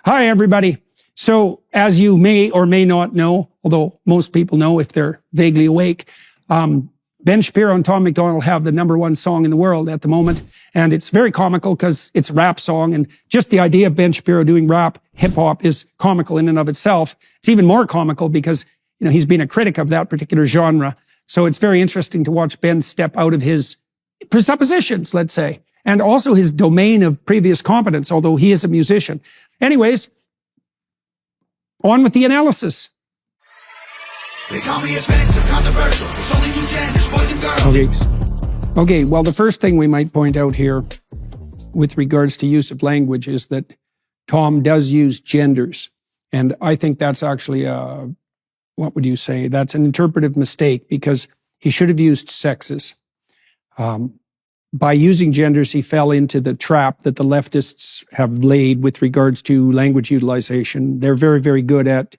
Hi, everybody. So, as you may or may not know, although most people know if they're vaguely awake, Ben Shapiro and Tom MacDonald have the #1 song in the world at the moment. And it's very comical because it's a rap song. And just the idea of Ben Shapiro doing rap, hip hop is comical in and of itself. It's even more comical because, he's been a critic of that particular genre. So it's very interesting to watch Ben step out of his presuppositions, let's say, and also his domain of previous competence, although he is a musician. Anyways, on with the analysis. They call me offensive, controversial. It's only two genders, boys and girls. Okay, well, the first thing we might point out here with regards to use of language is that Tom does use genders. And I think that's actually what would you say? That's an interpretive mistake because he should have used sexes. By using genders, he fell into the trap that the leftists have laid with regards to language utilization. They're very, very good at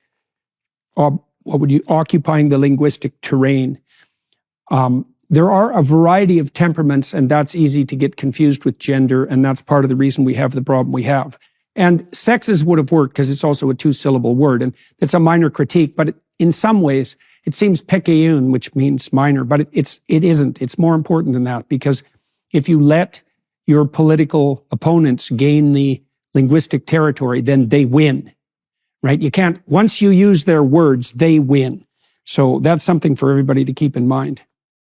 occupying the linguistic terrain. There are a variety of temperaments, and that's easy to get confused with gender, and that's part of the reason we have the problem we have. And sexes would have worked because it's also a 2-syllable word, and it's a minor critique, but in some ways, it seems picayune, which means minor, but it isn't. It's more important than that because if you let your political opponents gain the linguistic territory, then they win, right? You can't, once you use their words, they win. So that's something for everybody to keep in mind.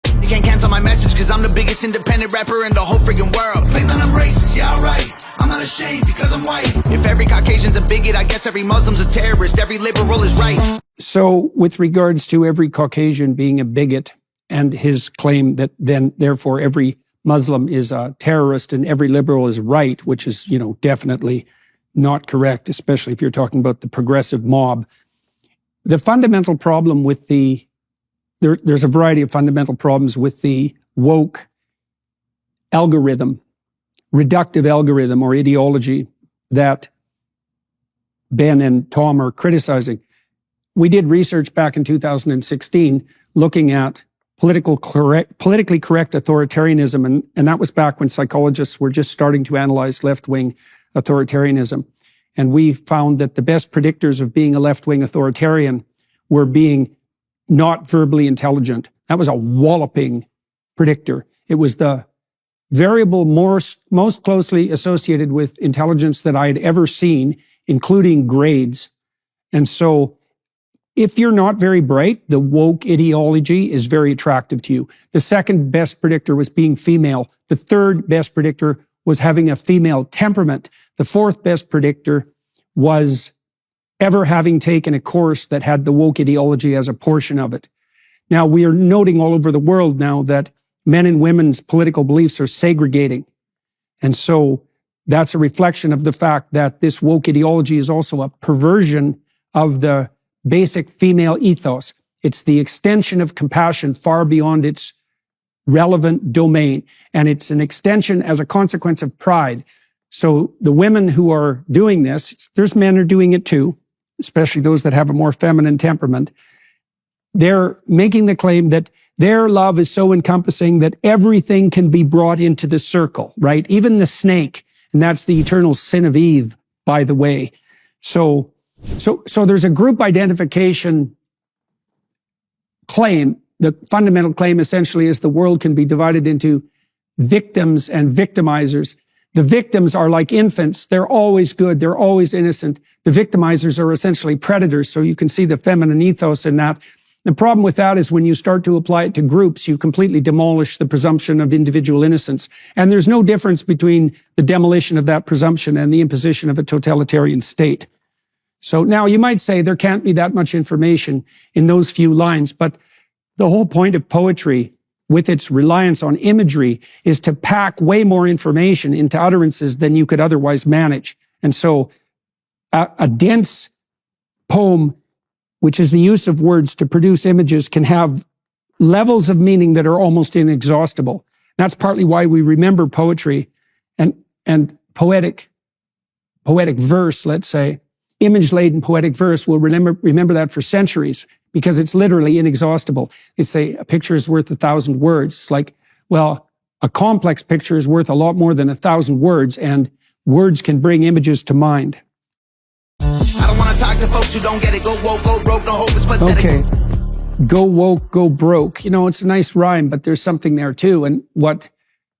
You can't cancel my message because I'm the biggest independent rapper in the whole freaking world. Claim that I'm racist, yeah, right. I'm not ashamed because I'm white. If every Caucasian's a bigot, I guess every Muslim's a terrorist. Every liberal is right. So with regards to every Caucasian being a bigot and his claim that then therefore every Muslim is a terrorist and every liberal is right, which is, definitely not correct, especially if you're talking about the progressive mob. The fundamental problem with there's a variety of fundamental problems with the woke algorithm, reductive algorithm or ideology that Ben and Tom are criticizing. We did research back in 2016 looking at politically correct authoritarianism, and that was back when psychologists were just starting to analyze left-wing authoritarianism. And we found that the best predictors of being a left-wing authoritarian were being not verbally intelligent. That was a walloping predictor. It was the variable most closely associated with intelligence that I had ever seen, including grades. And so if you're not very bright, the woke ideology is very attractive to you. The second best predictor was being female. The third best predictor was having a female temperament. The fourth best predictor was ever having taken a course that had the woke ideology as a portion of it. Now, we are noting all over the world now that men and women's political beliefs are segregating. And so that's a reflection of the fact that this woke ideology is also a perversion of the basic female ethos. It's the extension of compassion far beyond its relevant domain. And it's an extension as a consequence of pride. So the women who are doing this, there's men who are doing it too, especially those that have a more feminine temperament. They're making the claim that their love is so encompassing that everything can be brought into the circle, right? Even the snake. And that's the eternal sin of Eve, by the way. So there's a group identification claim. The fundamental claim essentially is the world can be divided into victims and victimizers. The victims are like infants. They're always good. They're always innocent. The victimizers are essentially predators. So you can see the feminine ethos in that. The problem with that is when you start to apply it to groups, you completely demolish the presumption of individual innocence. And there's no difference between the demolition of that presumption and the imposition of a totalitarian state. So now you might say there can't be that much information in those few lines, but the whole point of poetry with its reliance on imagery is to pack way more information into utterances than you could otherwise manage. And so a dense poem, which is the use of words to produce images, can have levels of meaning that are almost inexhaustible. That's partly why we remember poetry and poetic verse, let's say, image-laden poetic verse. We'll remember that for centuries because it's literally inexhaustible. They say a picture is worth 1,000 words. It's like, well, a complex picture is worth a lot more than 1,000 words, and words can bring images to mind. I talk to folks who don't get it. Go woke, go broke, no hope is pathetic. Okay. Go woke, go broke. You know, it's a nice rhyme, but there's something there too. And what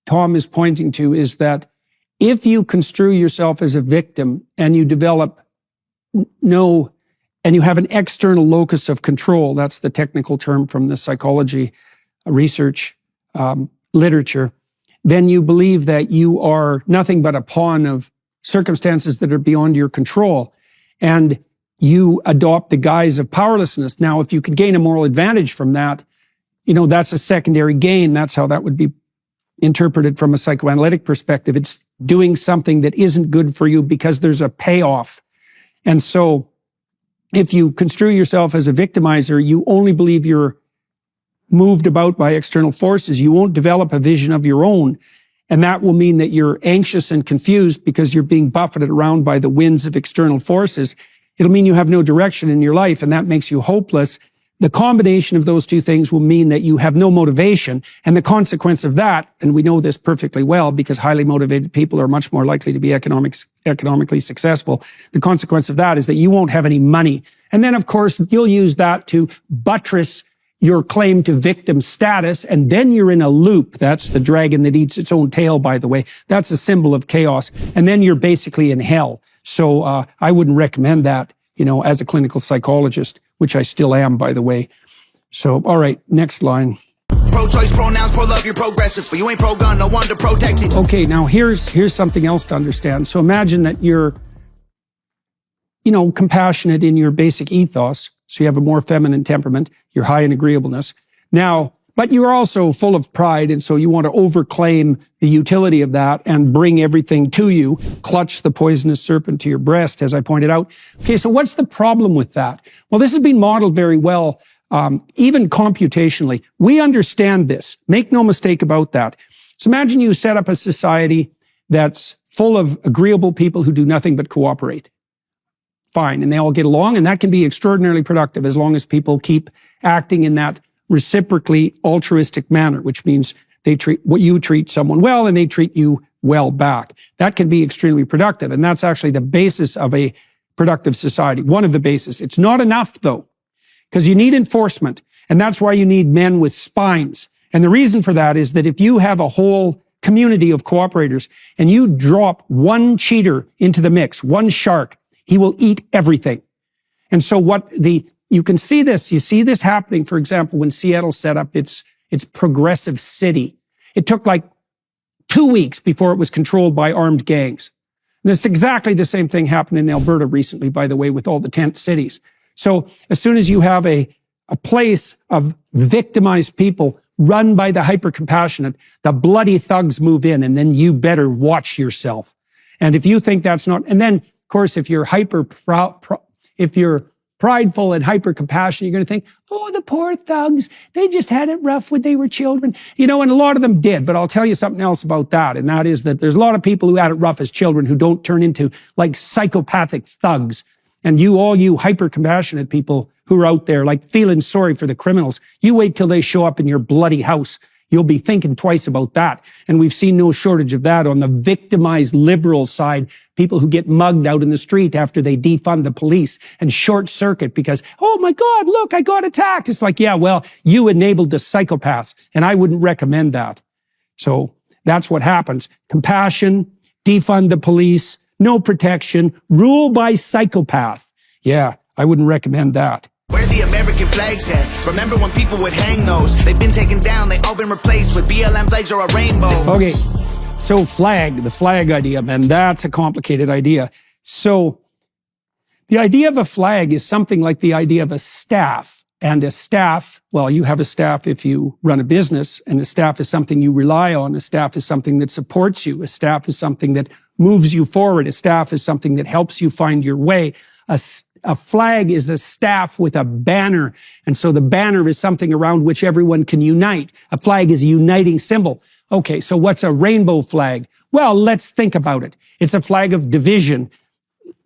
Tom is pointing to is that if you construe yourself as a victim and you develop and you have an external locus of control, that's the technical term from the psychology research literature, then you believe that you are nothing but a pawn of circumstances that are beyond your control. And you adopt the guise of powerlessness. Now, if you could gain a moral advantage from that, you know, that's a secondary gain. That's how that would be interpreted from a psychoanalytic perspective. It's doing something that isn't good for you because there's a payoff. And so if you construe yourself as a victimizer, you only believe you're moved about by external forces. You won't develop a vision of your own. And that will mean that you're anxious and confused because you're being buffeted around by the winds of external forces. It'll mean you have no direction in your life, and that makes you hopeless. The combination of those two things will mean that you have no motivation. And the consequence of that, and we know this perfectly well because highly motivated people are much more likely to be economically successful. The consequence of that is that you won't have any money. And then, of course, you'll use that to buttress your claim to victim status, and then you're in a loop. That's the dragon that eats its own tail, by the way. That's a symbol of chaos. And then you're basically in hell. So I wouldn't recommend that, you know, as a clinical psychologist, which I still am, by the way. So, all right, next line. Pro-choice pronouns, pro-love, you're progressive, but you ain't pro-gun, no one to protect it. Okay, now here's something else to understand. So imagine that you're, you know, compassionate in your basic ethos. So you have a more feminine temperament. You're high in agreeableness. Now, but you're also full of pride, and so you want to overclaim the utility of that and bring everything to you, clutch the poisonous serpent to your breast, as I pointed out. Okay, so what's the problem with that? Well, this has been modeled very well, even computationally. We understand this. Make no mistake about that. So imagine you set up a society that's full of agreeable people who do nothing but cooperate. Fine, and they all get along, and that can be extraordinarily productive as long as people keep acting in that reciprocally altruistic manner, which means you treat someone well and they treat you well back. That can be extremely productive. And that's actually the basis of a productive society. One of the bases. It's not enough though, because you need enforcement. And that's why you need men with spines. And the reason for that is that if you have a whole community of cooperators and you drop one cheater into the mix, one shark, he will eat everything. And so you can see this. You see this happening, for example, when Seattle set up its progressive city. It took like 2 weeks before it was controlled by armed gangs. And it's exactly the same thing happened in Alberta recently, by the way, with all the tent cities. So as soon as you have a place of victimized people run by the hyper-compassionate, the bloody thugs move in, and then you better watch yourself. And if you think that's not, and then, of course, if you're prideful and hyper-compassionate, you're going to think, oh, the poor thugs, they just had it rough when they were children. You know, and a lot of them did, but I'll tell you something else about that, and that is that there's a lot of people who had it rough as children who don't turn into like psychopathic thugs. And all you hyper-compassionate people who are out there like feeling sorry for the criminals, you wait till they show up in your bloody house. You'll be thinking twice about that. And we've seen no shortage of that on the victimized liberal side. People who get mugged out in the street after they defund the police and short circuit because, oh my God, look, I got attacked. It's like, yeah, well, you enabled the psychopaths, and I wouldn't recommend that. So that's what happens. Compassion, defund the police, no protection, rule by psychopath. Yeah, I wouldn't recommend that. Where the American flags at? Remember when people would hang those? They've been taken down, they all been replaced with BLM flags or a rainbow. Okay, so the flag idea, man, that's a complicated idea. So the idea of a flag is something like the idea of a staff. And a staff, well, you have a staff if you run a business, and a staff is something you rely on. A staff is something that supports you. A staff is something that moves you forward. A staff is something that helps you find your way. A flag is a staff with a banner. And so the banner is something around which everyone can unite. A flag is a uniting symbol. Okay, so what's a rainbow flag? Well, let's think about it. It's a flag of division,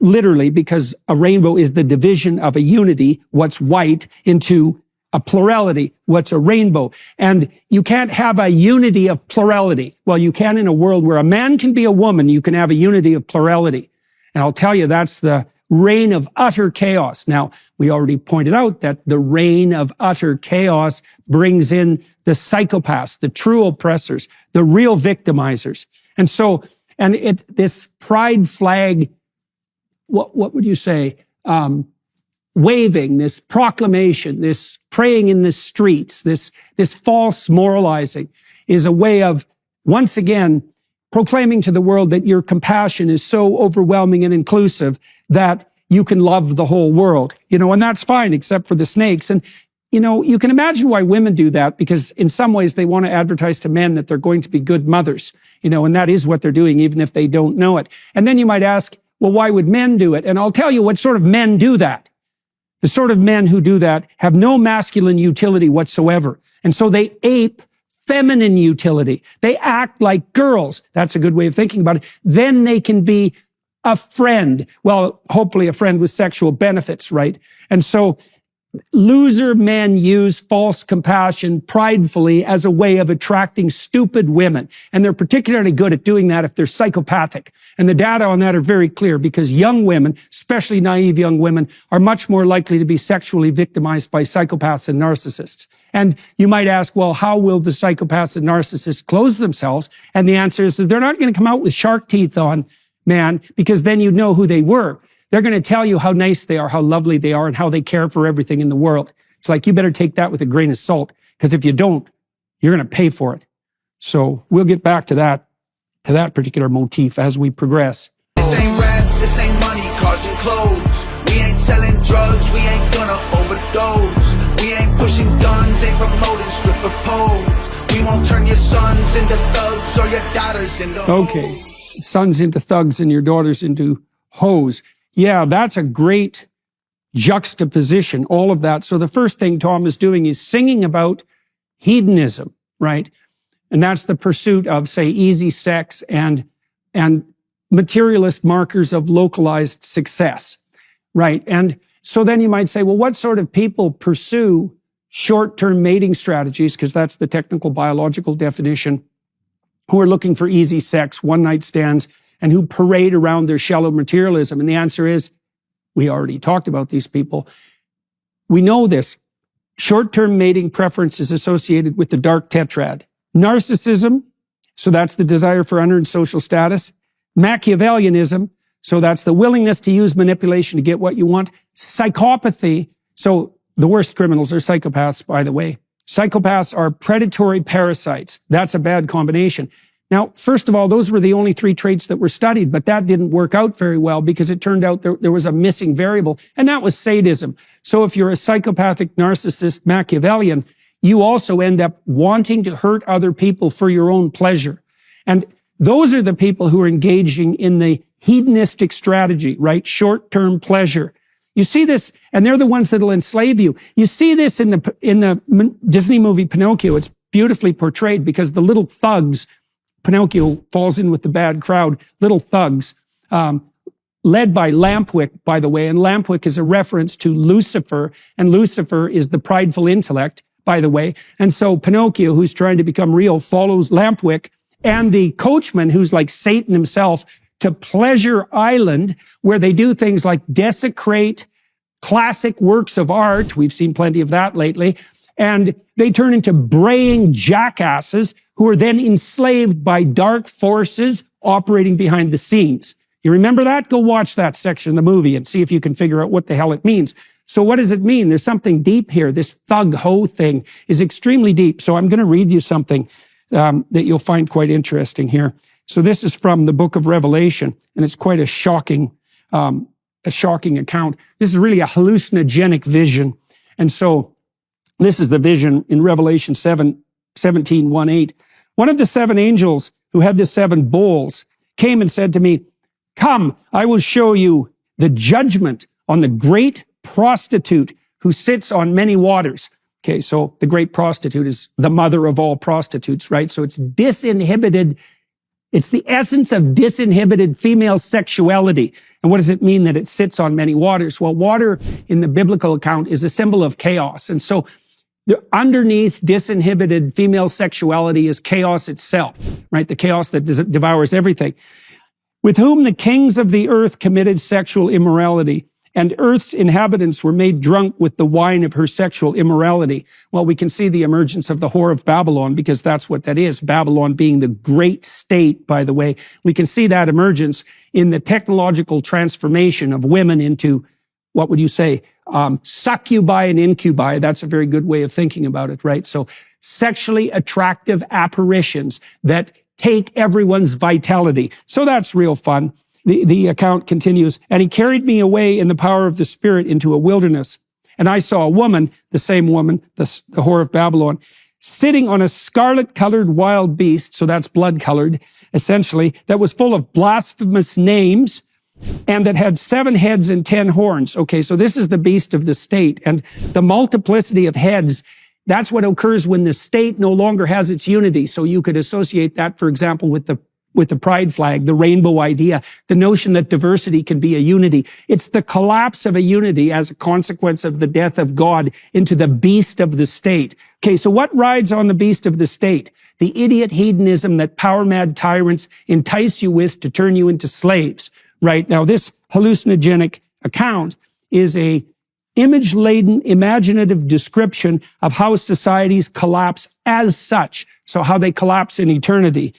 literally, because a rainbow is the division of a unity, what's white, into a plurality, what's a rainbow. And you can't have a unity of plurality. Well, you can in a world where a man can be a woman, you can have a unity of plurality. And I'll tell you, that's the reign of utter chaos. Now, we already pointed out that the reign of utter chaos brings in the psychopaths, the true oppressors, the real victimizers. And so, this pride flag, what would you say? Waving, this proclamation, this praying in the streets, this false moralizing is a way of, once again, proclaiming to the world that your compassion is so overwhelming and inclusive that you can love the whole world, and that's fine except for the snakes. And, you can imagine why women do that, because in some ways they want to advertise to men that they're going to be good mothers, and that is what they're doing, even if they don't know it. And then you might ask, well, why would men do it? And I'll tell you what sort of men do that. The sort of men who do that have no masculine utility whatsoever. And so they ape feminine utility. They act like girls. That's a good way of thinking about it. Then they can be a friend. Well, hopefully a friend with sexual benefits, right? And so loser men use false compassion pridefully as a way of attracting stupid women. And they're particularly good at doing that if they're psychopathic. And the data on that are very clear, because young women, especially naive young women, are much more likely to be sexually victimized by psychopaths and narcissists. And you might ask, well, how will the psychopaths and narcissists close themselves? And the answer is that they're not going to come out with shark teeth on, man, because then you'd know who they were. They're going to tell you how nice they are, how lovely they are, and how they care for everything in the world. It's like, you better take that with a grain of salt, because if you don't, you're going to pay for it. So we'll get back to that particular motif as we progress. This ain't rap, this ain't money, cars and clothes. We ain't selling drugs, we ain't gonna overdose. We ain't pushing guns, ain't promoting stripper poles. We won't turn your sons into thugs or your daughters into hoes. Okay, sons into thugs and your daughters into hoes. Yeah, that's a great juxtaposition, all of that. So the first thing Tom is doing is singing about hedonism, right? And that's the pursuit of, say, easy sex and materialist markers of localized success, right? And so then you might say, well, what sort of people pursue short-term mating strategies, because that's the technical biological definition, who are looking for easy sex, one-night stands, and who parade around their shallow materialism? And the answer is, we already talked about these people. We know this. Short-term mating preference is associated with the dark tetrad. Narcissism, so that's the desire for unearned social status. Machiavellianism, so that's the willingness to use manipulation to get what you want. Psychopathy, so the worst criminals are psychopaths, by the way. Psychopaths are predatory parasites. That's a bad combination. Now, first of all, those were the only 3 traits that were studied, but that didn't work out very well, because it turned out there was a missing variable, and that was sadism. So if you're a psychopathic, narcissist, Machiavellian, you also end up wanting to hurt other people for your own pleasure. And those are the people who are engaging in the hedonistic strategy, right? Short-term pleasure. You see this, and they're the ones that'll enslave you. You see this in the Disney movie Pinocchio. It's beautifully portrayed, because the little thugs, Pinocchio falls in with the bad crowd, little thugs, led by Lampwick, by the way, and Lampwick is a reference to Lucifer, and Lucifer is the prideful intellect, by the way. And so Pinocchio, who's trying to become real, follows Lampwick and the coachman, who's like Satan himself, to Pleasure Island, where they do things like desecrate classic works of art. We've seen plenty of that lately. And they turn into braying jackasses who are then enslaved by dark forces operating behind the scenes. You remember that? Go watch that section of the movie and see if you can figure out what the hell it means. So what does it mean? There's something deep here. This thug-ho thing is extremely deep. So I'm going to read you something that you'll find quite interesting here. So this is from the book of Revelation, and it's quite a shocking account. This is really a hallucinogenic vision. And so this is the vision in Revelation 17:1-8. One of the 7 angels who had the 7 bowls came and said to me, "Come, I will show you the judgment on the great prostitute who sits on many waters." Okay, so the great prostitute is the mother of all prostitutes, right? So it's disinhibited. It's the essence of disinhibited female sexuality. And what does it mean that it sits on many waters? Well, water in the biblical account is a symbol of chaos. And so underneath disinhibited female sexuality is chaos itself, right? The chaos that devours everything. with whom the kings of the earth committed sexual immorality, and earth's inhabitants were made drunk with the wine of her sexual immorality. Well, we can see the emergence of the whore of Babylon, because that's what that is. Babylon being the great state, by the way. We can see that emergence in the technological transformation of women into, what would you say, succubi and incubi. That's a very good way of thinking about it, right? So sexually attractive apparitions that take everyone's vitality. So that's real fun. The account continues, and he carried me away in the power of the Spirit into a wilderness. And I saw a woman, the same woman, the whore of Babylon, sitting on a scarlet-colored wild beast, so that's blood-colored, essentially, that was full of blasphemous names, and that had 7 heads and 10 horns. Okay, so this is the beast of the state, and the multiplicity of heads, that's what occurs when the state no longer has its unity. So you could associate that, for example, with the pride flag, the rainbow idea, the notion that diversity can be a unity. It's the collapse of a unity as a consequence of the death of God into the beast of the state. Okay, so what rides on the beast of the state? The idiot hedonism that power-mad tyrants entice you with to turn you into slaves, right? Now, this hallucinogenic account is a image-laden, imaginative description of how societies collapse as such, so how they collapse in eternity.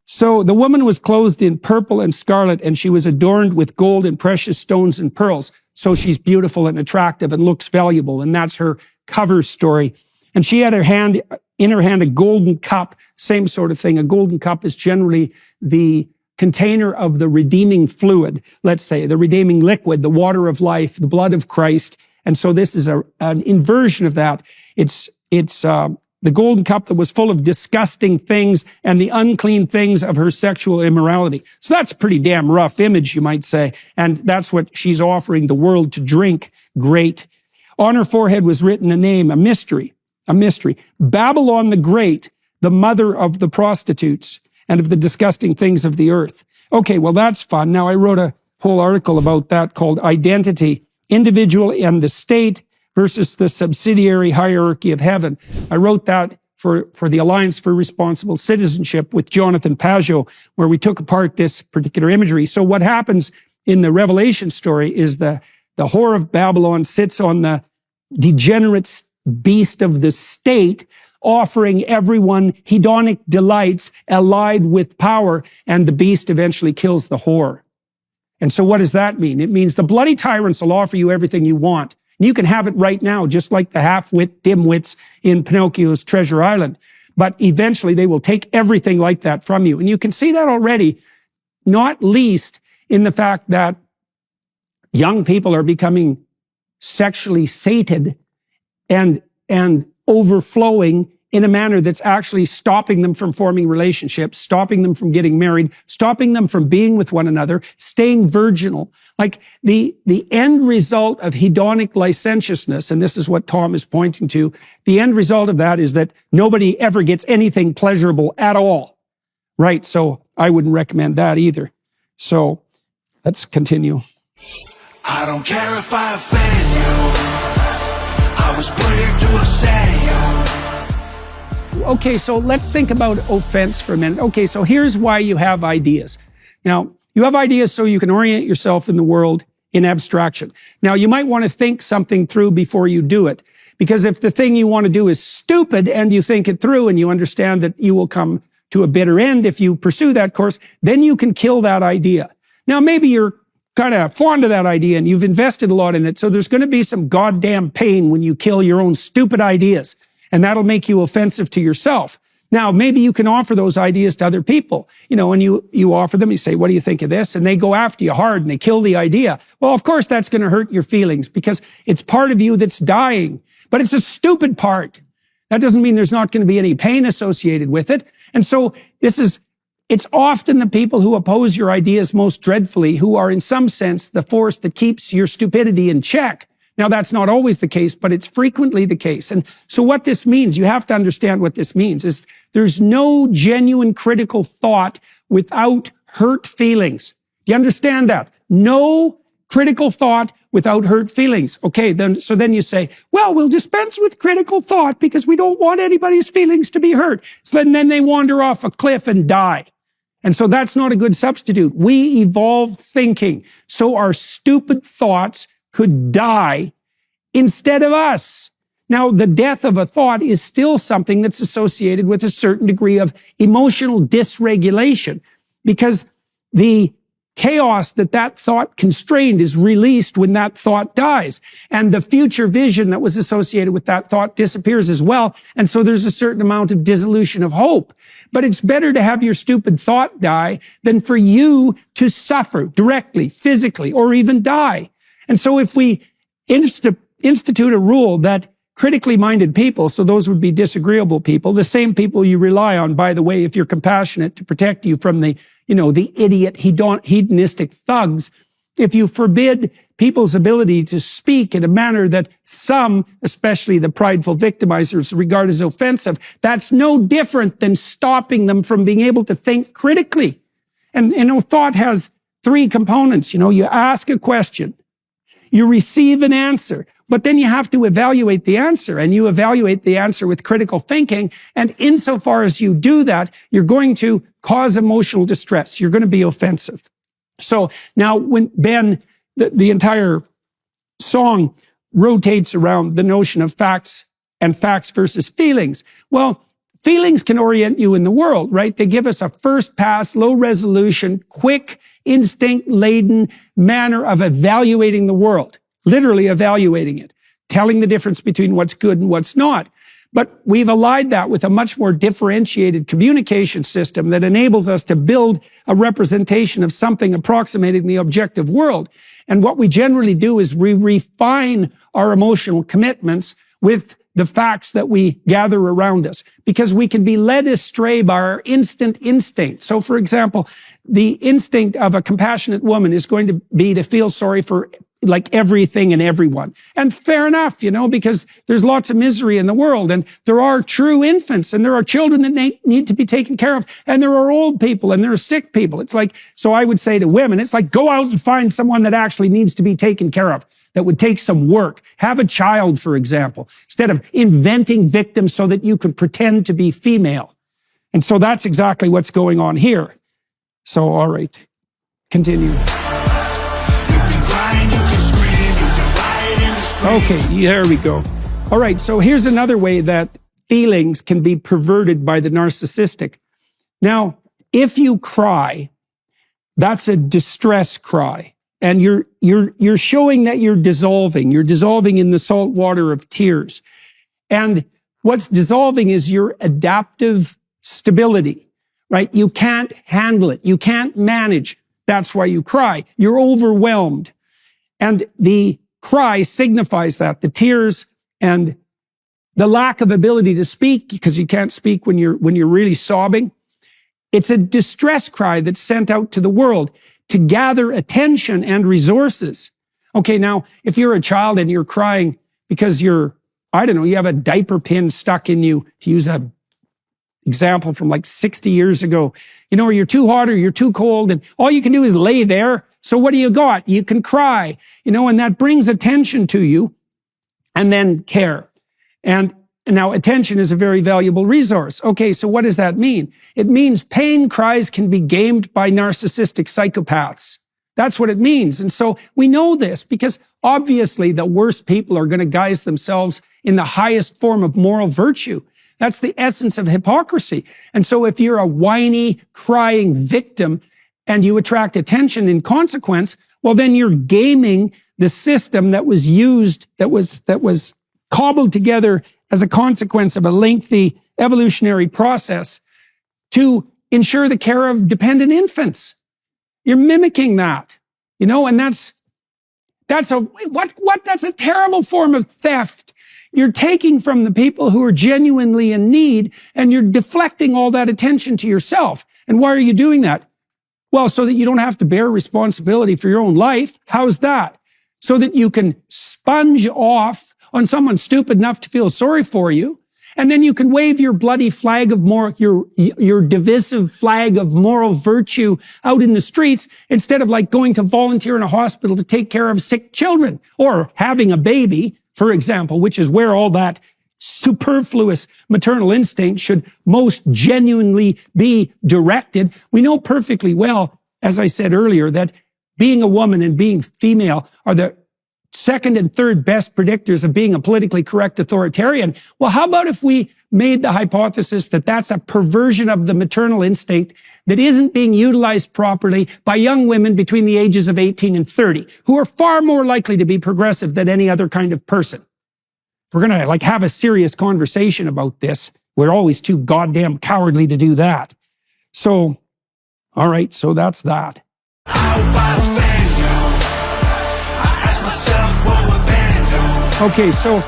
So the woman was clothed in purple and scarlet, and she was adorned with gold and precious stones and pearls. So she's beautiful and attractive and looks valuable, and that's her cover story. And she had in her hand a golden cup, same sort of thing. A golden cup is generally the container of the redeeming fluid, let's say, the redeeming liquid, the water of life, the blood of Christ. And so this is an inversion of that. It's the golden cup that was full of disgusting things and the unclean things of her sexual immorality. So that's a pretty damn rough image, you might say. And that's what she's offering the world to drink. Great. On her forehead was written a name, a mystery. Babylon the Great, the mother of the prostitutes and of the disgusting things of the earth. Okay, well, that's fun. Now, I wrote a whole article about that called Identity, Individual and the State versus the Subsidiary Hierarchy of Heaven. I wrote that for the Alliance for Responsible Citizenship with Jonathan Pajot, where we took apart this particular imagery. So what happens in the Revelation story is the whore of Babylon sits on the degenerate beast of the state, offering everyone hedonic delights allied with power, and the beast eventually kills the whore. And so what does that mean? It means the bloody tyrants will offer you everything you want. And you can have it right now, just like the half-wit dimwits in Pinocchio's Treasure Island. But eventually they will take everything like that from you. And you can see that already, not least in the fact that young people are becoming sexually sated and overflowing in a manner that's actually stopping them from forming relationships, stopping them from getting married, stopping them from being with one another, staying virginal. Like the end result of hedonic licentiousness, and this is what Tom is pointing to, the end result of that is that nobody ever gets anything pleasurable at all. Right? So I wouldn't recommend that either. So let's continue. I don't care if I offend you. I was put here to upset you. Okay, so let's think about offense for a minute. Okay, so here's why you have ideas. Now, you have ideas so you can orient yourself in the world in abstraction. Now, you might want to think something through before you do it, because if the thing you want to do is stupid and you think it through and you understand that you will come to a bitter end if you pursue that course, then you can kill that idea. Now, maybe you're kind of fond of that idea and you've invested a lot in it, so there's going to be some goddamn pain when you kill your own stupid ideas. And that'll make you offensive to yourself. Now, maybe you can offer those ideas to other people, and you offer them, you say, what do you think of this? And they go after you hard and they kill the idea. Well, of course, that's going to hurt your feelings because it's part of you that's dying, but it's a stupid part. That doesn't mean there's not going to be any pain associated with it. And so it's often the people who oppose your ideas most dreadfully who are in some sense the force that keeps your stupidity in check. Now, that's not always the case, but it's frequently the case. And so what this means, you have to understand what this means, is there's no genuine critical thought without hurt feelings. Do you understand that? No critical thought without hurt feelings. Okay, then you say, well, we'll dispense with critical thought because we don't want anybody's feelings to be hurt. So then they wander off a cliff and die. And so that's not a good substitute. We evolved thinking so our stupid thoughts could die instead of us. Now, the death of a thought is still something that's associated with a certain degree of emotional dysregulation, because the chaos that thought constrained is released when that thought dies. And the future vision that was associated with that thought disappears as well. And so there's a certain amount of dissolution of hope. But it's better to have your stupid thought die than for you to suffer directly, physically, or even die. And so if we institute a rule that critically minded people, so those would be disagreeable people, the same people you rely on, by the way, if you're compassionate, to protect you from the idiot hedonistic thugs, if you forbid people's ability to speak in a manner that some, especially the prideful victimizers, regard as offensive, that's no different than stopping them from being able to think critically. And, thought has three components. You ask a question, you receive an answer, but then you have to evaluate the answer, and you evaluate the answer with critical thinking. And insofar as you do that, you're going to cause emotional distress. You're going to be offensive. So now when Ben, the entire song rotates around the notion of facts and facts versus feelings. Well, feelings can orient you in the world, right? They give us a first pass, low resolution, quick, instinct-laden manner of evaluating the world. Literally evaluating it, telling the difference between what's good and what's not. But we've allied that with a much more differentiated communication system that enables us to build a representation of something approximating the objective world. And what we generally do is we refine our emotional commitments with the facts that we gather around us, because we can be led astray by our instinct. So, for example, the instinct of a compassionate woman is going to be to feel sorry for like everything and everyone. And fair enough, because there's lots of misery in the world, and there are true infants, and there are children that need to be taken care of, and there are old people, and there are sick people. It's like, so I would say to women, it's like, go out and find someone that actually needs to be taken care of, that would take some work. Have a child, for example, instead of inventing victims so that you could pretend to be female. And so that's exactly what's going on here. So, all right, continue. Okay, there we go. All right, so here's another way that feelings can be perverted by the narcissistic. Now, if you cry, that's a distress cry, and you're showing that you're dissolving. You're dissolving in the salt water of tears. And what's dissolving is your adaptive stability, right? You can't handle it. You can't manage. That's why you cry. You're overwhelmed. And the cry signifies that, the tears and the lack of ability to speak, because you can't speak when you're really sobbing. It's a distress cry that's sent out to the world to gather attention and resources. Okay, now, if you're a child and you're crying because you have a diaper pin stuck in you, to use an example from like 60 years ago, or you're too hot or you're too cold, and all you can do is lay there. So what do you got? You can cry, and that brings attention to you, and then care. And now attention is a very valuable resource. Okay, so what does that mean? It means pain cries can be gamed by narcissistic psychopaths. That's what it means. And so we know this because obviously the worst people are going to guise themselves in the highest form of moral virtue. That's the essence of hypocrisy. And so if you're a whiny, crying victim, and you attract attention in consequence, well, then you're gaming the system that was used, that was cobbled together as a consequence of a lengthy evolutionary process to ensure the care of dependent infants. You're mimicking that, and that's a terrible form of theft. You're taking from the people who are genuinely in need, and you're deflecting all that attention to yourself. And why are you doing that? Well, so that you don't have to bear responsibility for your own life. How's that? So that you can sponge off on someone stupid enough to feel sorry for you, and then you can wave your bloody flag of your divisive flag of moral virtue out in the streets, instead of like going to volunteer in a hospital to take care of sick children, or having a baby, for example, which is where all that superfluous maternal instinct should most genuinely be directed. We know perfectly well, as I said earlier, that being a woman and being female are the second and third best predictors of being a politically correct authoritarian. Well, how about if we made the hypothesis that that's a perversion of the maternal instinct that isn't being utilized properly by young women between the ages of 18 and 30, who are far more likely to be progressive than any other kind of person? If we're going to have a serious conversation about this, we're always too goddamn cowardly to do that. So, all right, so that's that. Okay, so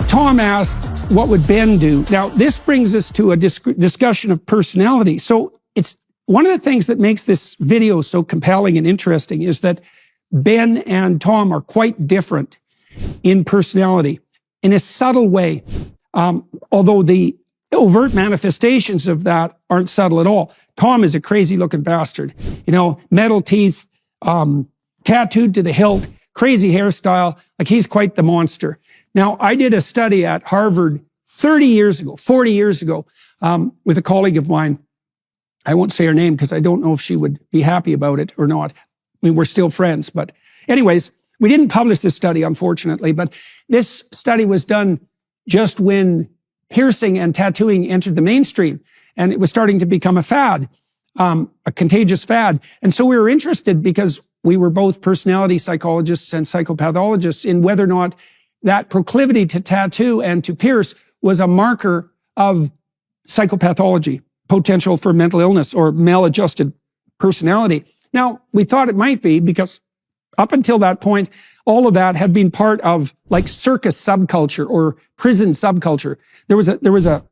Tom asked, what would Ben do? Now, this brings us to a discussion of personality. So it's one of the things that makes this video so compelling and interesting is that Ben and Tom are quite different in personality in a subtle way, although the overt manifestations of that aren't subtle at all. Tom is a crazy looking bastard, metal teeth, tattooed to the hilt, crazy hairstyle, like he's quite the monster. Now, I did a study at Harvard 40 years ago, with a colleague of mine. I won't say her name because I don't know if she would be happy about it or not. I mean, we're still friends, but anyways, we didn't publish this study, unfortunately, but this study was done just when piercing and tattooing entered the mainstream, and it was starting to become a fad, a contagious fad. And so we were interested because we were both personality psychologists and psychopathologists in whether or not that proclivity to tattoo and to pierce was a marker of psychopathology, potential for mental illness or maladjusted personality. Now, we thought it might be because up until that point, all of that had been part of like circus subculture or prison subculture. There was a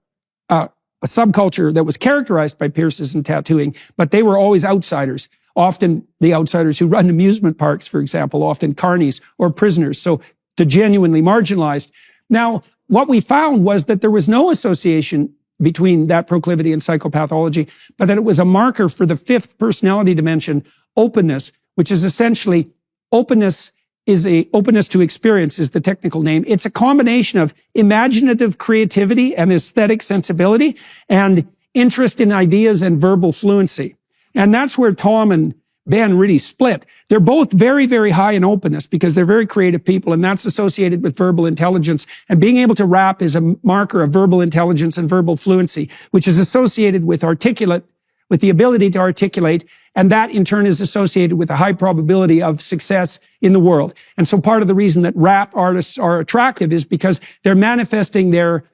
subculture that was characterized by piercings and tattooing, but they were always outsiders. Often the outsiders who run amusement parks, for example, often carnies or prisoners. So the genuinely marginalized. Now, what we found was that there was no association between that proclivity and psychopathology, but that it was a marker for the fifth personality dimension, openness, which is essentially openness to experience is the technical name. It's a combination of imaginative creativity and aesthetic sensibility and interest in ideas and verbal fluency. And that's where Tom and Ben really split. They're both very, very high in openness because they're very creative people, and that's associated with verbal intelligence. And being able to rap is a marker of verbal intelligence and verbal fluency, which is associated with the ability to articulate, and that in turn is associated with a high probability of success in the world. And so part of the reason that rap artists are attractive is because they're manifesting their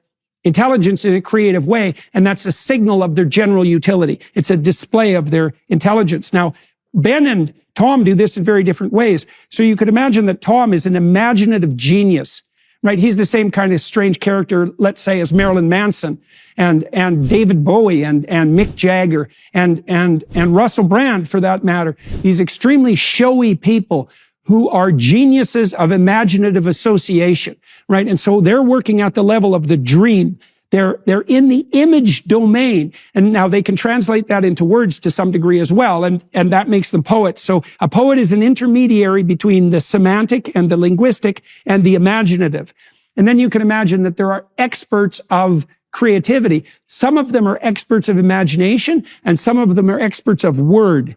intelligence in a creative way, and that's a signal of their general utility. It's a display of their intelligence. Now, Ben and Tom do this in very different ways. So you could imagine that Tom is an imaginative genius, right? He's the same kind of strange character, let's say, as Marilyn Manson and David Bowie and Mick Jagger and Russell Brand, for that matter. These extremely showy people who are geniuses of imaginative association, right? And so they're working at the level of the dream. They're in the image domain. And now they can translate that into words to some degree as well. And that makes them poets. So a poet is an intermediary between the semantic and the linguistic and the imaginative. And then you can imagine that there are experts of creativity. Some of them are experts of imagination and some of them are experts of word.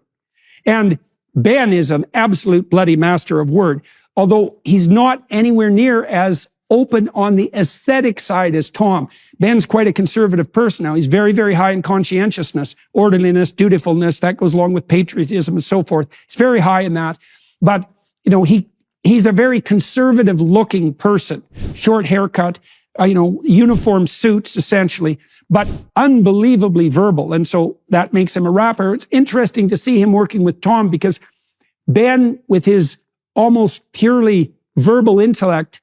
And Ben is an absolute bloody master of word, although he's not anywhere near as open on the aesthetic side as Tom. Ben's quite a conservative person now. He's very, very high in conscientiousness, orderliness, dutifulness. That goes along with patriotism and so forth. He's very high in that. But, he's a very conservative looking person. Short haircut, uniform suits essentially, but unbelievably verbal. And so that makes him a rapper. It's interesting to see him working with Tom because Ben, with his almost purely verbal intellect,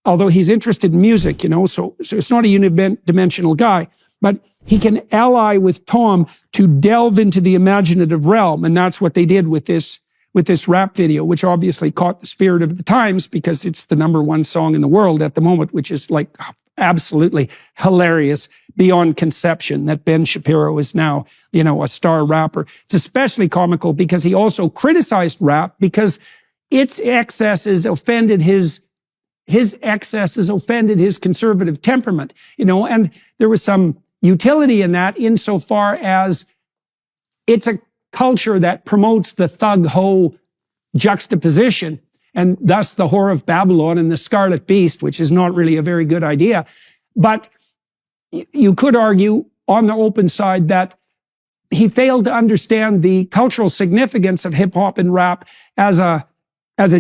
although he's interested in music, so it's not a unidimensional guy, but he can ally with Tom to delve into the imaginative realm. And that's what they did with this rap video, which obviously caught the spirit of the times because it's the #1 song in the world at the moment, which is like absolutely hilarious beyond conception that Ben Shapiro is now, a star rapper. It's especially comical because he also criticized rap because its excesses offended his his excesses offended his conservative temperament, and there was some utility in that insofar as it's a culture that promotes the thug-ho juxtaposition, and thus the Whore of Babylon and the Scarlet Beast, which is not really a very good idea. But you could argue on the open side that he failed to understand the cultural significance of hip hop and rap as a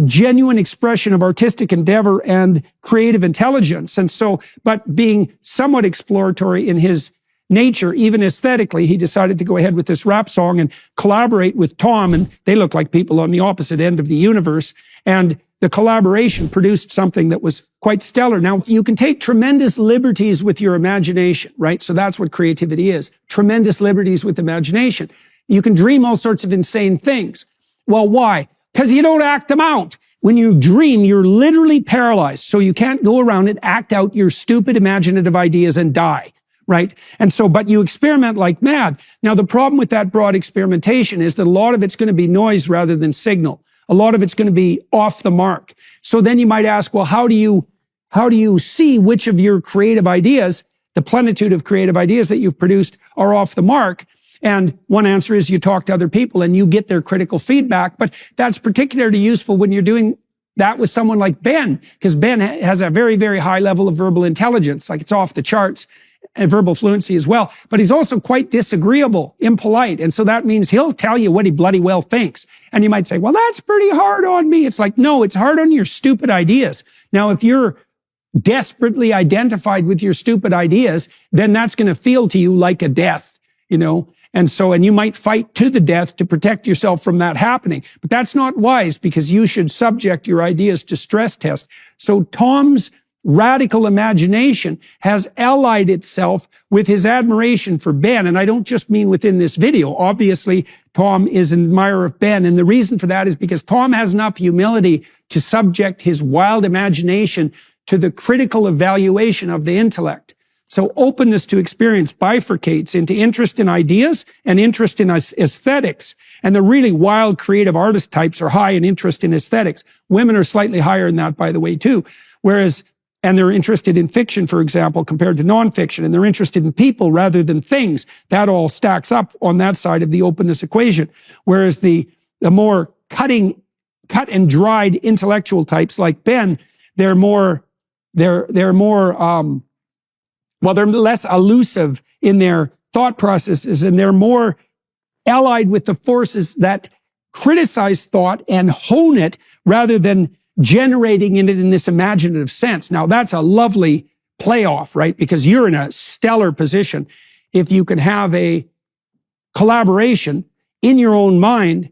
genuine expression of artistic endeavor and creative intelligence. And so, but being somewhat exploratory in his nature, even aesthetically, he decided to go ahead with this rap song and collaborate with Tom, and they look like people on the opposite end of the universe. And the collaboration produced something that was quite stellar. Now, you can take tremendous liberties with your imagination, right? So that's what creativity is. Tremendous liberties with imagination. You can dream all sorts of insane things. Well, why? Because you don't act them out. When you dream, you're literally paralyzed. So you can't go around and act out your stupid imaginative ideas and die, right? And so, but you experiment like mad. Now, the problem with that broad experimentation is that a lot of it's going to be noise rather than signal. A lot of it's going to be off the mark. So then you might ask, well, how do you see which of your creative ideas, the plenitude of creative ideas that you've produced, are off the mark? And one answer is you talk to other people and you get their critical feedback. But that's particularly useful when you're doing that with someone like Ben, because Ben has a very, very high level of verbal intelligence, like it's off the charts, and verbal fluency as well. But he's also quite disagreeable, impolite. And so that means he'll tell you what he bloody well thinks. And you might say, well, that's pretty hard on me. It's like, no, it's hard on your stupid ideas. Now, if you're desperately identified with your stupid ideas, then that's going to feel to you like a death, And so, and you might fight to the death to protect yourself from that happening. But that's not wise, because you should subject your ideas to stress test. So Tom's radical imagination has allied itself with his admiration for Ben. And I don't just mean within this video. Obviously, Tom is an admirer of Ben. And the reason for that is because Tom has enough humility to subject his wild imagination to the critical evaluation of the intellect. So openness to experience bifurcates into interest in ideas and interest in aesthetics. And the really wild creative artist types are high in interest in aesthetics. Women are slightly higher in that, by the way, too. And they're interested in fiction, for example, compared to nonfiction. And they're interested in people rather than things. That all stacks up on that side of the openness equation. Whereas the more cut and dried intellectual types like Ben, they're less elusive in their thought processes, and they're more allied with the forces that criticize thought and hone it rather than generating in it in this imaginative sense. Now, that's a lovely playoff, right? Because you're in a stellar position if you can have a collaboration in your own mind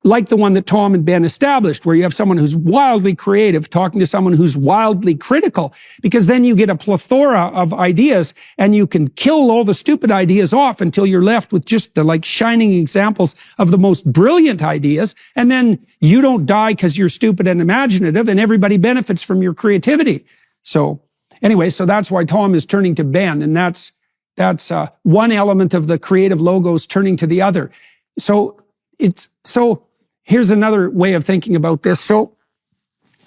like the one that Tom and Ben established, where you have someone who's wildly creative talking to someone who's wildly critical, because then you get a plethora of ideas and you can kill all the stupid ideas off until you're left with just the shining examples of the most brilliant ideas. And then you don't die because you're stupid and imaginative, and everybody benefits from your creativity. So anyway, so that's why Tom is turning to Ben, and that's one element of the creative logos turning to the other. So here's another way of thinking about this. So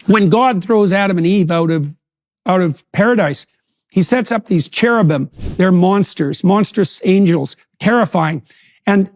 when God throws Adam and Eve out of paradise, he sets up these cherubim. They're monsters, monstrous angels, terrifying. And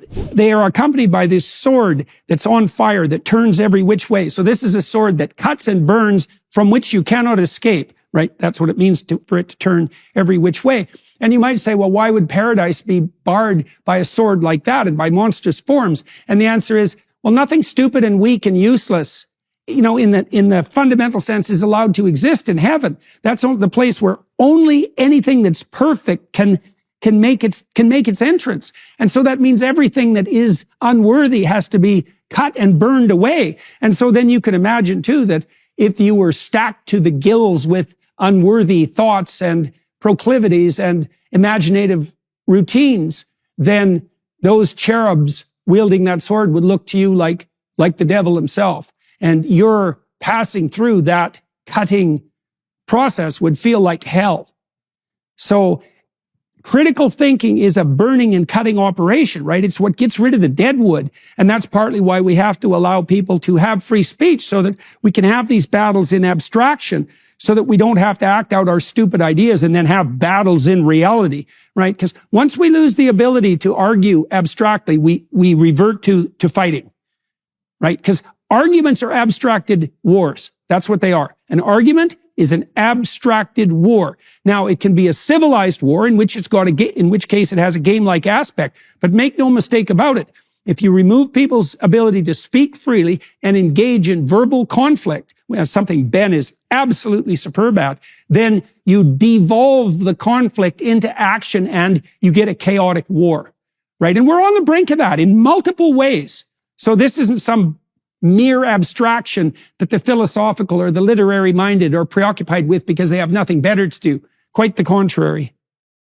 they are accompanied by this sword that's on fire that turns every which way. So this is a sword that cuts and burns, from which you cannot escape, right? That's what it means for it to turn every which way. And you might say, well, why would paradise be barred by a sword like that and by monstrous forms? And the answer is, well, nothing stupid and weak and useless, in the fundamental sense, is allowed to exist in heaven. That's the place where only anything that's perfect can make its entrance. And so that means everything that is unworthy has to be cut and burned away. And so then you can imagine too that if you were stacked to the gills with unworthy thoughts and proclivities and imaginative routines, then those cherubs wielding that sword would look to you like the devil himself. And your passing through that cutting process would feel like hell. So critical thinking is a burning and cutting operation, right? It's what gets rid of the dead wood. And that's partly why we have to allow people to have free speech so that we can have these battles in abstraction, so that we don't have to act out our stupid ideas and then have battles in reality, right? Because once we lose the ability to argue abstractly, we revert to fighting, right? Because arguments are abstracted wars. That's what they are. An argument is an abstracted war. Now, it can be a civilized war in which in which case it has a game-like aspect. But make no mistake about it. If you remove people's ability to speak freely and engage in verbal conflict, something Ben is absolutely superb at, then you devolve the conflict into action and you get a chaotic war, right? And we're on the brink of that in multiple ways. So this isn't some mere abstraction that the philosophical or the literary minded are preoccupied with because they have nothing better to do. Quite the contrary.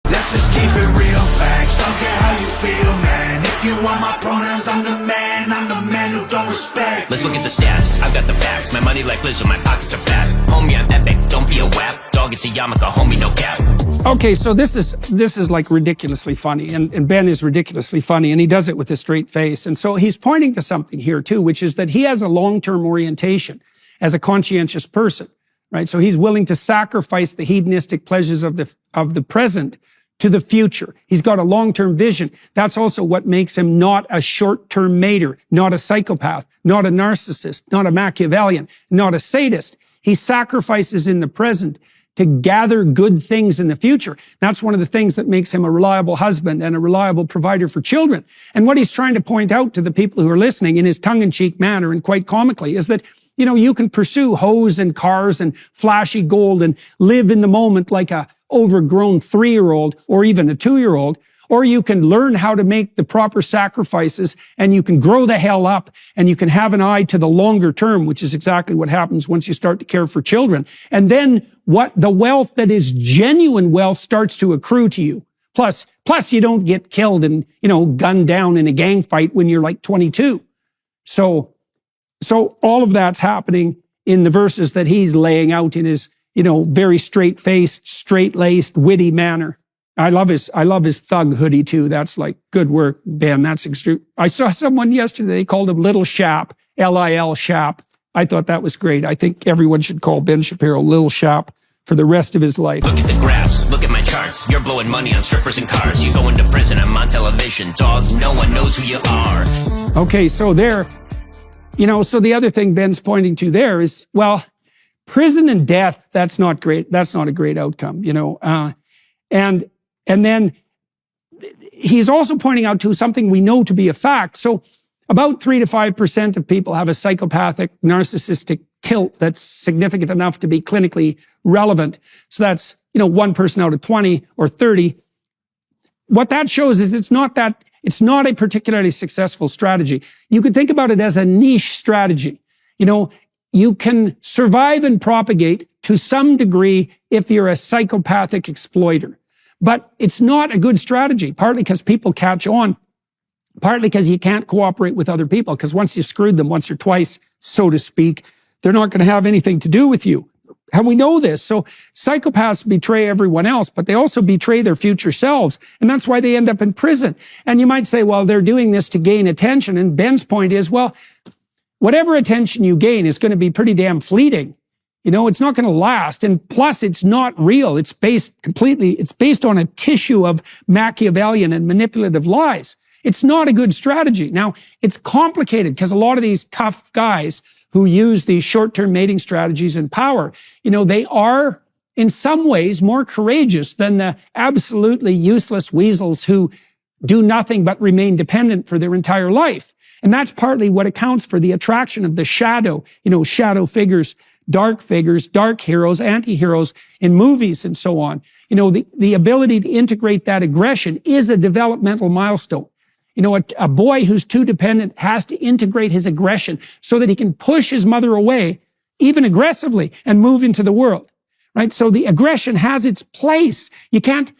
Let's just keep it real facts. Don't care how you feel, man. If you want my pronouns, I'm the man. I'm the man who don't respect. Let's look at the stats. I've got the facts. My money like Lizzo, my pockets are fat. Homie, I'm epic. Don't be a wap. Dog, it's a yarmulke. Homie, no cap. Okay, so this is like ridiculously funny, and Ben is ridiculously funny, and he does it with a straight face. And so he's pointing to something here too, which is that he has a long-term orientation as a conscientious person, right? So he's willing to sacrifice the hedonistic pleasures of the present to the future. He's got a long-term vision. That's also what makes him not a short-term mater, not a psychopath, not a narcissist, not a Machiavellian, not a sadist. He sacrifices in the present to gather good things in the future. That's one of the things that makes him a reliable husband and a reliable provider for children. And what he's trying to point out to the people who are listening in his tongue-in-cheek manner and quite comically is that, you know, you can pursue hoes and cars and flashy gold and live in the moment like a overgrown 3-year-old or even a 2-year-old, or you can learn how to make the proper sacrifices and you can grow the hell up and you can have an eye to the longer term, which is exactly what happens once you start to care for children. And then what the wealth that is genuine wealth starts to accrue to you. Plus you don't get killed and, you know, gunned down in a gang fight when you're like 22. So all of that's happening in the verses that he's laying out in his, you know, very straight-faced, straight-laced, witty manner. I love his thug hoodie too. That's like good work, Ben. That's extreme. I saw someone yesterday, they called him Little Shap, L-I-L Shap. I thought that was great. I think everyone should call Ben Shapiro Little Shap for the rest of his life. Look at the graphs, look at my charts. You're blowing money on strippers and cars. You go into prison, I'm on television. Dogs, no one knows who you are. Okay, so there, you know, so the other thing Ben's pointing to there is, well, prison and death, that's not great. That's not a great outcome, you know. And then he's also pointing out to something we know to be a fact. So about 3 to 5% of people have a psychopathic, narcissistic tilt that's significant enough to be clinically relevant. So that's, you know, 1 person out of 20 or 30. What that shows is it's not a particularly successful strategy. You could think about it as a niche strategy. You know, you can survive and propagate to some degree if you're a psychopathic exploiter. But it's not a good strategy, partly because people catch on, partly because you can't cooperate with other people, because once you screwed them once or twice, so to speak, they're not going to have anything to do with you. And we know this. So psychopaths betray everyone else, but they also betray their future selves. And that's why they end up in prison. And you might say, well, they're doing this to gain attention. And Ben's point is, well, whatever attention you gain is going to be pretty damn fleeting. You know, it's not going to last. And plus, it's not real. It's based on a tissue of Machiavellian and manipulative lies. It's not a good strategy. Now, it's complicated because a lot of these tough guys who use these short-term mating strategies in power, you know, they are in some ways more courageous than the absolutely useless weasels who do nothing but remain dependent for their entire life. And that's partly what accounts for the attraction of the shadow, you know, shadow figures, dark heroes, anti-heroes in movies and so on. You know, the ability to integrate that aggression is a developmental milestone. You know, a boy who's too dependent has to integrate his aggression so that he can push his mother away, even aggressively, and move into the world, right? So the aggression has its place. You can't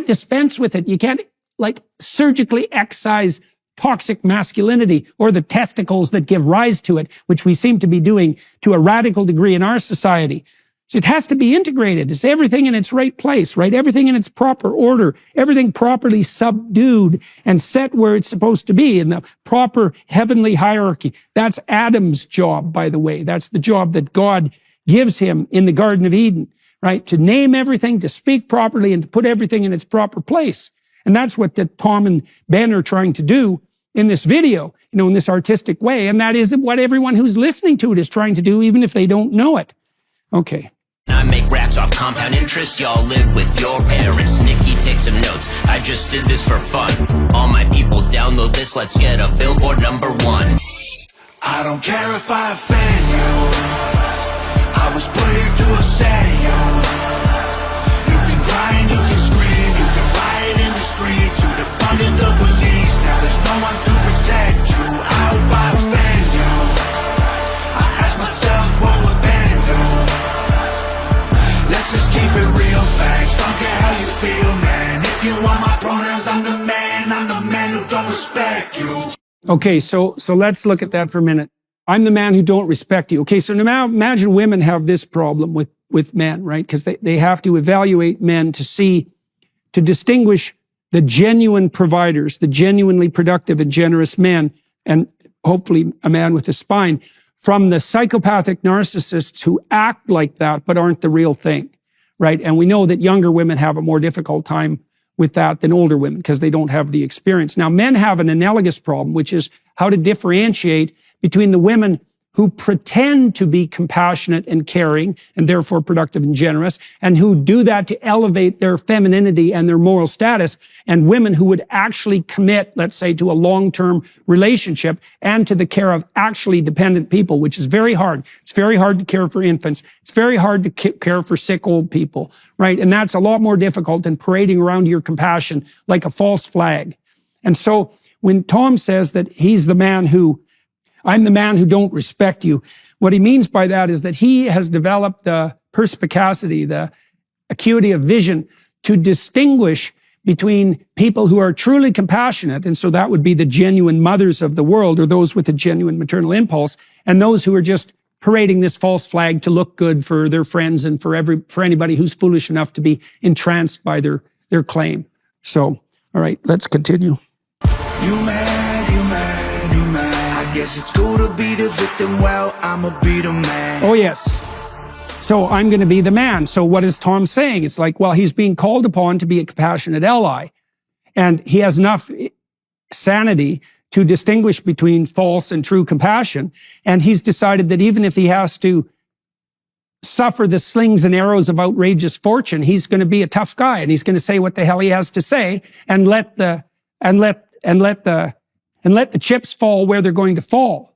dispense with it. You can't like surgically excise toxic masculinity or the testicles that give rise to it, which we seem to be doing to a radical degree in our society. So it has to be integrated. It's everything in its right place, right? Everything in its proper order, everything properly subdued and set where it's supposed to be in the proper heavenly hierarchy. That's Adam's job, by the way. That's the job that God gives him in the Garden of Eden, right? To name everything, to speak properly, and to put everything in its proper place. And that's what Tom and Ben are trying to do in this video, in this artistic way. And that is what everyone who's listening to it is trying to do, even if they don't know it. Okay. I make racks off compound interest. Y'all live with your parents. Nikki, take some notes. I just did this for fun. All my people download this. Let's get a billboard #1. I don't care if I offend you. I was put here to upset you. You can cry and you can scream. You can riot in the streets. You defunded the police. Now there's no one to protect you. I hope I offend you. I ask myself what would Ben do. Let's just keep it real, facts. Don't care how you feel, man. If you want my pronouns, I'm the man who don't respect you. Okay, so let's look at that for a minute. I'm the man who don't respect you. Okay, so now imagine women have this problem with men, right? Because they have to evaluate men to distinguish the genuine providers, the genuinely productive and generous men, and hopefully a man with a spine, from the psychopathic narcissists who act like that but aren't the real thing, right? And we know that younger women have a more difficult time with that than older women because they don't have the experience. Now, men have an analogous problem, which is how to differentiate between the women who pretend to be compassionate and caring and therefore productive and generous, and who do that to elevate their femininity and their moral status, and women who would actually commit, let's say, to a long-term relationship and to the care of actually dependent people, which is very hard. It's very hard to care for infants. It's very hard to care for sick old people, right? And that's a lot more difficult than parading around your compassion like a false flag. And so when Tom says that I'm the man who don't respect you, what he means by that is that he has developed the perspicacity, the acuity of vision to distinguish between people who are truly compassionate, and so that would be the genuine mothers of the world, or those with a genuine maternal impulse, and those who are just parading this false flag to look good for their friends and for anybody who's foolish enough to be entranced by their claim. So, all right, let's continue. You mad. I guess it's cool to be the victim. Well, I'ma be the man. Oh, yes. So I'm going to be the man. So what is Tom saying? It's like, well, he's being called upon to be a compassionate ally. And he has enough sanity to distinguish between false and true compassion. And he's decided that even if he has to suffer the slings and arrows of outrageous fortune, he's going to be a tough guy. And he's going to say what the hell he has to say and let the chips fall where they're going to fall.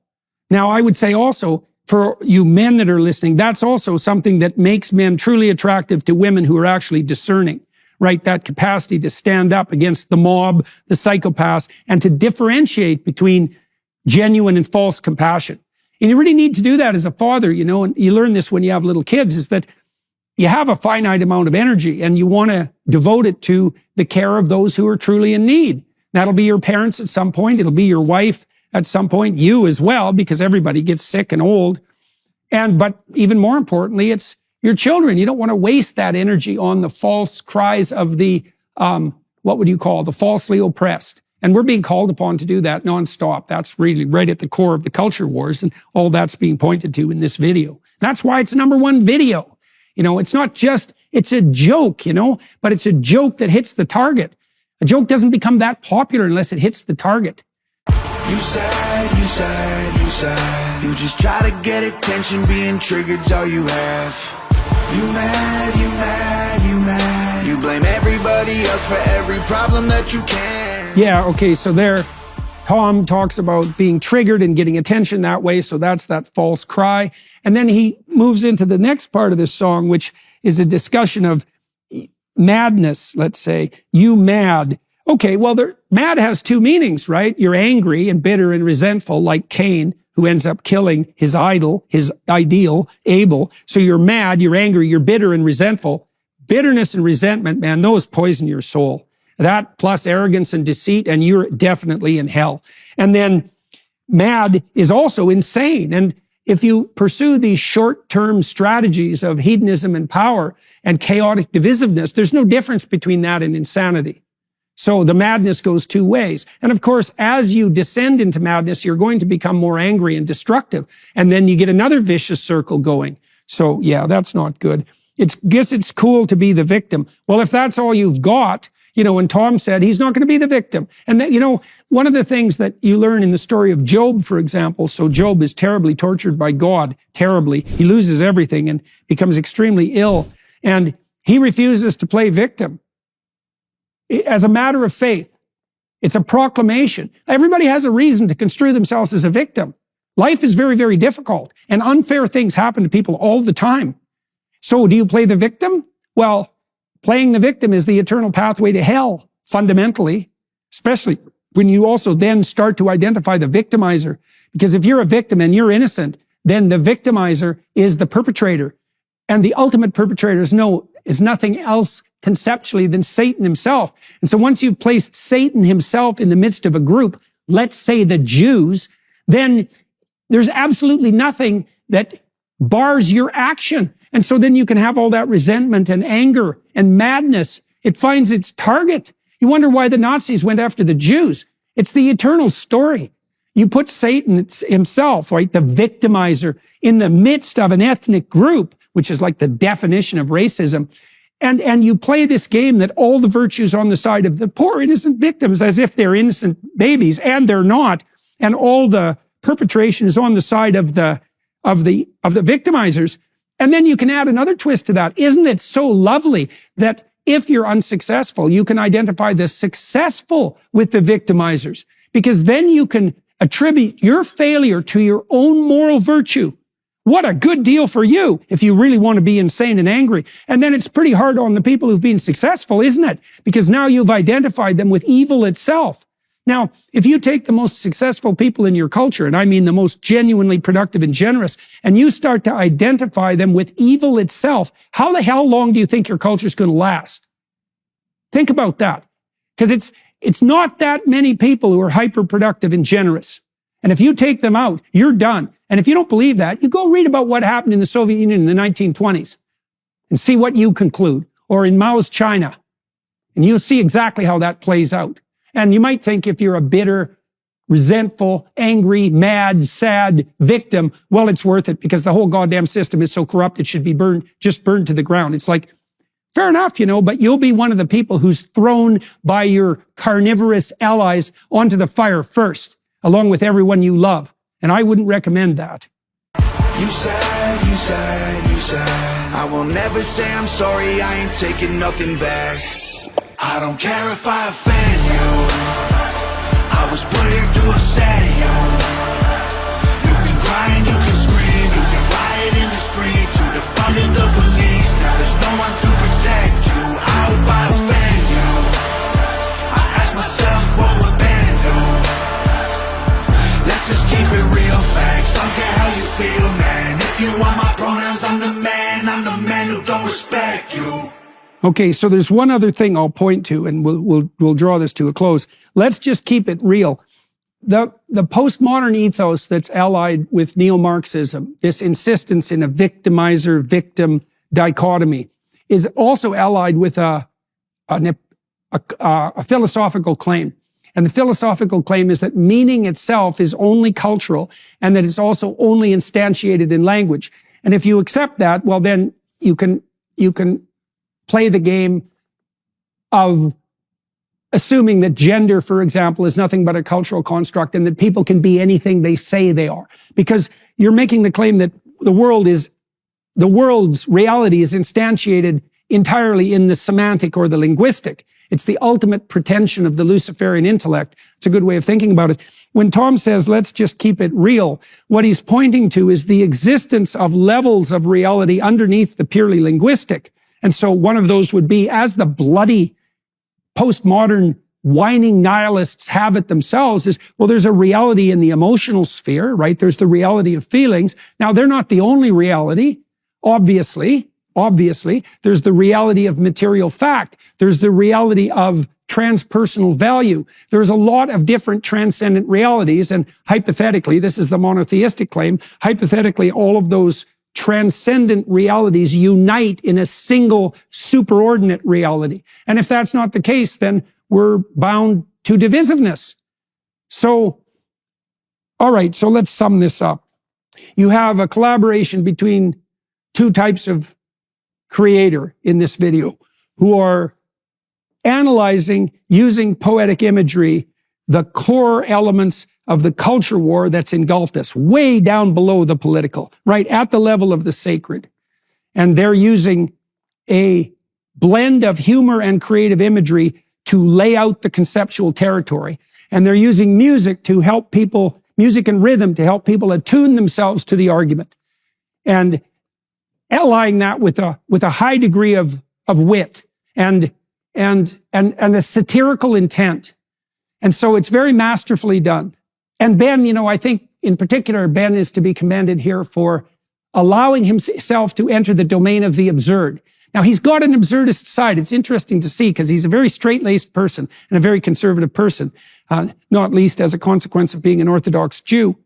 Now, I would say also, for you men that are listening, that's also something that makes men truly attractive to women who are actually discerning, right? That capacity to stand up against the mob, the psychopaths, and to differentiate between genuine and false compassion. And you really need to do that as a father, and you learn this when you have little kids, is that you have a finite amount of energy and you want to devote it to the care of those who are truly in need. That'll be your parents at some point. It'll be your wife at some point, you as well, because everybody gets sick and old. But even more importantly, it's your children. You don't want to waste that energy on the false cries of the, the falsely oppressed. And we're being called upon to do that nonstop. That's really right at the core of the culture wars, and all that's being pointed to in this video. That's why it's #1 video. It's not just, it's a joke, but it's a joke that hits the target. A joke doesn't become that popular unless it hits the target. You sad. You just try to get attention, being triggered's all you have. You mad. You blame everybody else for every problem that you can. Yeah, okay, so there, Tom talks about being triggered and getting attention that way, so that's that false cry. And then he moves into the next part of this song, which is a discussion of madness, let's say. You mad. Okay, well, mad has two meanings, right? You're angry and bitter and resentful, like Cain, who ends up killing his idol, his ideal, Abel. So you're mad, you're angry, you're bitter and resentful. Bitterness and resentment, man, those poison your soul. That plus arrogance and deceit, and you're definitely in hell. And then mad is also insane. And if you pursue these short-term strategies of hedonism and power and chaotic divisiveness, there's no difference between that and insanity. So the madness goes two ways. And of course, as you descend into madness, you're going to become more angry and destructive. And then you get another vicious circle going. So yeah, that's not good. Guess it's cool to be the victim. Well, if that's all you've got, when Tom said he's not going to be the victim. And that, one of the things that you learn in the story of Job, for example, so Job is terribly tortured by God, terribly. He loses everything and becomes extremely ill. And he refuses to play victim. As a matter of faith, it's a proclamation. Everybody has a reason to construe themselves as a victim. Life is very, very difficult, and unfair things happen to people all the time. So do you play the victim? Well, playing the victim is the eternal pathway to hell, fundamentally, especially when you also then start to identify the victimizer. Because if you're a victim and you're innocent, then the victimizer is the perpetrator. And the ultimate perpetrator is nothing else conceptually than Satan himself. And so once you've placed Satan himself in the midst of a group, let's say the Jews, then there's absolutely nothing that bars your action. And so then you can have all that resentment and anger and madness. It finds its target. You wonder why the Nazis went after the Jews. It's the eternal story. You put Satan himself, right, the victimizer, in the midst of an ethnic group, which is like the definition of racism. And you play this game that all the virtues on the side of the poor innocent victims as if they're innocent babies, and they're not. And all the perpetration is on the side of the victimizers. And then you can add another twist to that. Isn't it so lovely that if you're unsuccessful, you can identify the successful with the victimizers? Because then you can attribute your failure to your own moral virtue. What a good deal for you if you really want to be insane and angry. And then it's pretty hard on the people who've been successful, isn't it? Because now you've identified them with evil itself. Now, if you take the most successful people in your culture, and I mean the most genuinely productive and generous, and you start to identify them with evil itself, how the hell long do you think your culture is going to last? Think about that. Because it's not that many people who are hyper-productive and generous. And if you take them out, you're done. And if you don't believe that, you go read about what happened in the Soviet Union in the 1920s and see what you conclude, or in Mao's China. And you'll see exactly how that plays out. And you might think if you're a bitter, resentful, angry, mad, sad victim, well, it's worth it because the whole goddamn system is so corrupt it should be burned to the ground. It's like, fair enough, but you'll be one of the people who's thrown by your carnivorous allies onto the fire first, along with everyone you love. And I wouldn't recommend that. You said, I will never say I'm sorry, I ain't taking nothing back. I don't care if I offend you, I was put here to upset you. You can cry and you can scream, you can riot in the streets, you defunded the police, now there's no one to protect you. I hope I offend you, I ask myself what would Ben do. Let's just keep it real, facts, don't care how you feel, man. If you want my pronouns, I'm the man who don't respect you. Okay, so there's one other thing I'll point to, and we'll draw this to a close. Let's just keep it real. The postmodern ethos that's allied with neo-Marxism, this insistence in a victimizer-victim dichotomy, is also allied with a philosophical claim. And the philosophical claim is that meaning itself is only cultural, and that it's also only instantiated in language. And if you accept that, well, then you can play the game of assuming that gender, for example, is nothing but a cultural construct and that people can be anything they say they are. Because you're making the claim that the world's reality is instantiated entirely in the semantic or the linguistic. It's the ultimate pretension of the Luciferian intellect. It's a good way of thinking about it. When Tom says, let's just keep it real, what he's pointing to is the existence of levels of reality underneath the purely linguistic. And so one of those would be, as the bloody postmodern whining nihilists have it themselves, is, well, there's a reality in the emotional sphere, right? There's the reality of feelings. Now, they're not the only reality, obviously, obviously. There's the reality of material fact. There's the reality of transpersonal value. There's a lot of different transcendent realities, and hypothetically, this is the monotheistic claim, hypothetically, all of those transcendent realities unite in a single superordinate reality. And if that's not the case, then we're bound to divisiveness. So, all right, so let's sum this up. You have a collaboration between two types of creator in this video who are analyzing, using poetic imagery, the core elements of the culture war that's engulfed us, way down below the political, right at the level of the sacred. And they're using a blend of humor and creative imagery to lay out the conceptual territory. And they're using music to help people, music and rhythm to help people attune themselves to the argument. And allying that with a high degree of wit and a satirical intent. And so it's very masterfully done. And Ben, I think in particular, Ben is to be commended here for allowing himself to enter the domain of the absurd. Now, he's got an absurdist side. It's interesting to see because he's a very straight-laced person and a very conservative person, not least as a consequence of being an Orthodox Jew.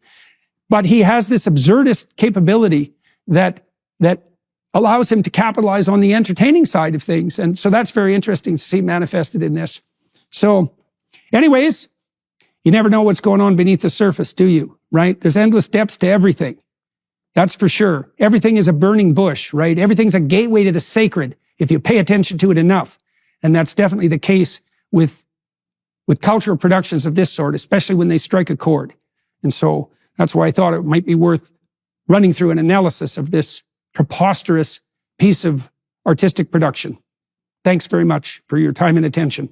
But he has this absurdist capability that allows him to capitalize on the entertaining side of things. And so that's very interesting to see manifested in this. So anyways, you never know what's going on beneath the surface, do you? Right? There's endless depths to everything. That's for sure. Everything is a burning bush, right? Everything's a gateway to the sacred if you pay attention to it enough. And that's definitely the case with cultural productions of this sort, especially when they strike a chord. And so that's why I thought it might be worth running through an analysis of this preposterous piece of artistic production. Thanks very much for your time and attention.